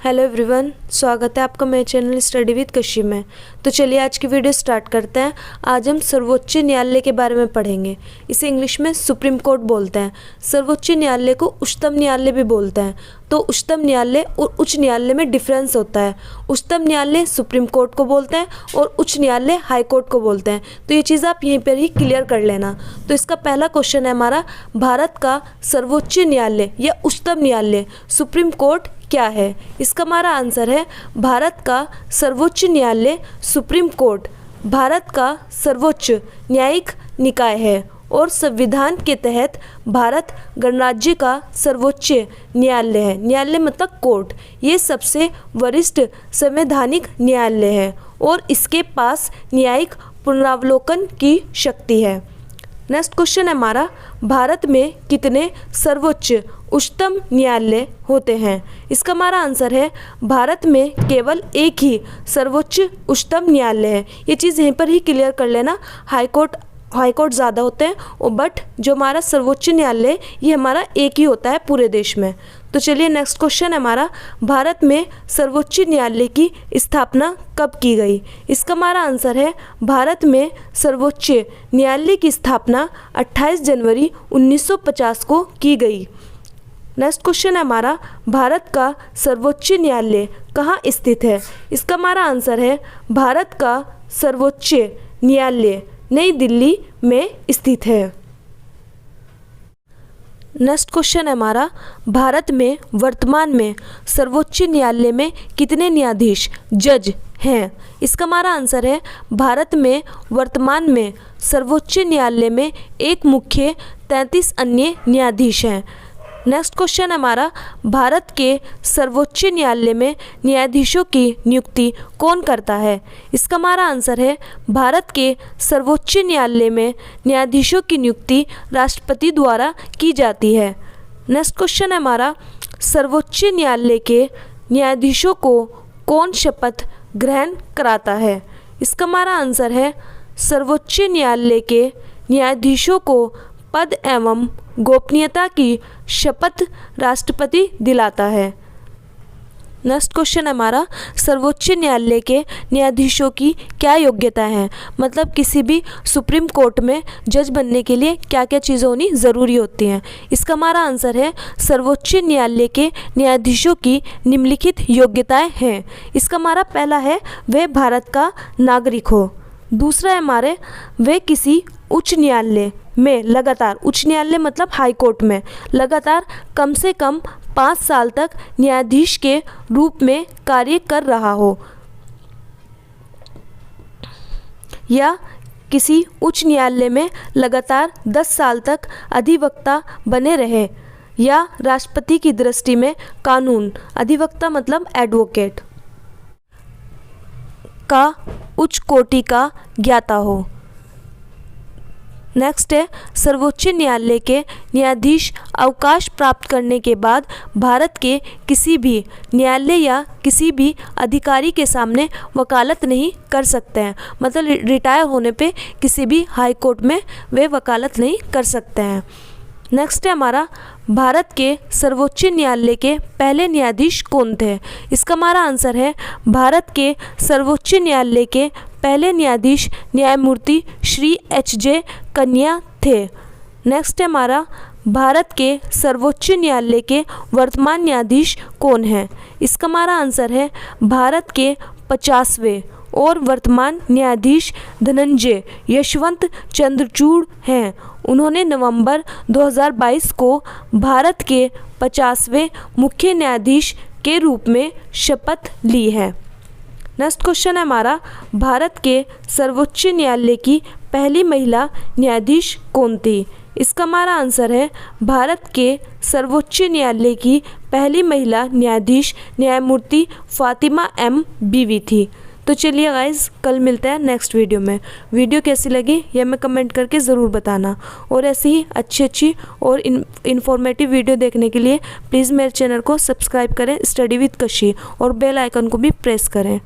Hello everyone, स्वागत है आपका मेरे चैनल स्टडी विद कशी में। तो चलिए आज की वीडियो स्टार्ट करते हैं। आज हम सर्वोच्च न्यायालय के बारे में पढ़ेंगे। इसे इंग्लिश में सुप्रीम कोर्ट बोलते हैं। सर्वोच्च न्यायालय को उच्चतम न्यायालय भी बोलते हैं। तो उच्चतम न्यायालय और उच्च न्यायालय में डिफरेंस होता है। उच्चतम न्यायालय सुप्रीम कोर्ट को बोलते हैं और उच्च न्यायालय हाई कोर्ट को बोलते हैं। तो ये चीज़ आप यहीं पर ही क्लियर कर लेना। तो इसका पहला क्वेश्चन है हमारा, भारत का सर्वोच्च न्यायालय या उच्चतम न्यायालय सुप्रीम कोर्ट क्या है। इसका हमारा आंसर है भारत का सर्वोच्च न्यायालय सुप्रीम कोर्ट भारत का सर्वोच्च न्यायिक निकाय है और संविधान के तहत भारत गणराज्य का सर्वोच्च न्यायालय है। न्यायालय मतलब कोर्ट। ये सबसे वरिष्ठ संवैधानिक न्यायालय है और इसके पास न्यायिक पुनरावलोकन की शक्ति है। नेक्स्ट क्वेश्चन है हमारा, भारत में कितने सर्वोच्च उच्चतम न्यायालय होते हैं। इसका हमारा आंसर है भारत में केवल एक ही सर्वोच्च उच्चतम न्यायालय है। ये चीज़ यहीं पर ही क्लियर कर लेना। हाई कोर्ट ज़्यादा होते हैं और बट जो हमारा सर्वोच्च न्यायालय ये हमारा एक ही होता है पूरे देश में। तो चलिए नेक्स्ट क्वेश्चन है हमारा, भारत में सर्वोच्च न्यायालय की स्थापना कब की गई। इसका हमारा आंसर है भारत में सर्वोच्च न्यायालय की स्थापना 28 जनवरी 1950 को की गई। नेक्स्ट क्वेश्चन है हमारा, भारत का सर्वोच्च न्यायालय कहाँ स्थित है। इसका हमारा आंसर है भारत का सर्वोच्च न्यायालय नई दिल्ली में स्थित है। नेक्स्ट क्वेश्चन है हमारा, भारत में वर्तमान में सर्वोच्च न्यायालय में कितने न्यायाधीश जज हैं। इसका हमारा आंसर है भारत में वर्तमान में सर्वोच्च न्यायालय में एक मुख्य 33 अन्य न्यायाधीश हैं। नेक्स्ट क्वेश्चन हमारा, भारत के सर्वोच्च न्यायालय में न्यायाधीशों की नियुक्ति कौन करता है। इसका हमारा आंसर है भारत के सर्वोच्च न्यायालय में न्यायाधीशों की नियुक्ति राष्ट्रपति द्वारा की जाती है। नेक्स्ट क्वेश्चन है हमारा, सर्वोच्च न्यायालय के न्यायाधीशों को कौन शपथ ग्रहण कराता है। इसका हमारा आंसर है सर्वोच्च न्यायालय के न्यायाधीशों को पद एवं गोपनीयता की शपथ राष्ट्रपति दिलाता है। नेक्स्ट क्वेश्चन हमारा, सर्वोच्च न्यायालय के न्यायाधीशों की क्या योग्यता है। मतलब किसी भी सुप्रीम कोर्ट में जज बनने के लिए क्या क्या चीज़ें होनी ज़रूरी होती हैं। इसका हमारा आंसर है सर्वोच्च न्यायालय के न्यायाधीशों की निम्नलिखित योग्यताएं हैं। इसका हमारा पहला है वह भारत का नागरिक हो। दूसरा है हमारे वे किसी उच्च न्यायालय में लगातार, उच्च न्यायालय मतलब हाई कोर्ट में लगातार कम से कम 5 साल तक न्यायाधीश के रूप में कार्य कर रहा हो या किसी उच्च न्यायालय में लगातार 10 साल तक अधिवक्ता बने रहे या राष्ट्रपति की दृष्टि में कानून अधिवक्ता मतलब एडवोकेट का उच्च कोटि का ज्ञाता हो। नेक्स्ट है, सर्वोच्च न्यायालय के न्यायाधीश अवकाश प्राप्त करने के बाद भारत के किसी भी न्यायालय या किसी भी अधिकारी के सामने वकालत नहीं कर सकते हैं। मतलब रिटायर होने पे किसी भी हाई कोर्ट में वे वकालत नहीं कर सकते हैं। नेक्स्ट है हमारा, भारत के सर्वोच्च न्यायालय के पहले न्यायाधीश कौन थे। इसका हमारा आंसर है भारत के सर्वोच्च न्यायालय के पहले न्यायाधीश न्यायमूर्ति श्री एच.जे. कन्या थे। नेक्स्ट है हमारा, भारत के सर्वोच्च न्यायालय के वर्तमान न्यायाधीश कौन हैं। इसका हमारा आंसर है भारत के 50वें और वर्तमान न्यायाधीश धनंजय यशवंत चंद्रचूड़ हैं। उन्होंने नवंबर 2022 को भारत के 50वें मुख्य न्यायाधीश के रूप में शपथ ली है। नेक्स्ट क्वेश्चन है हमारा, भारत के सर्वोच्च न्यायालय की पहली महिला न्यायाधीश कौन थी। इसका हमारा आंसर है भारत के सर्वोच्च न्यायालय की पहली महिला न्यायाधीश न्यायमूर्ति फातिमा एम बीवी थी। तो चलिए गाइस, कल मिलते हैं नेक्स्ट वीडियो में। वीडियो कैसी लगी यह मैं कमेंट करके ज़रूर बताना और ऐसे ही अच्छी और इन्फॉर्मेटिव वीडियो देखने के लिए प्लीज़ मेरे चैनल को सब्सक्राइब करें स्टडी विद कशी और बेल आइकन को भी प्रेस करें।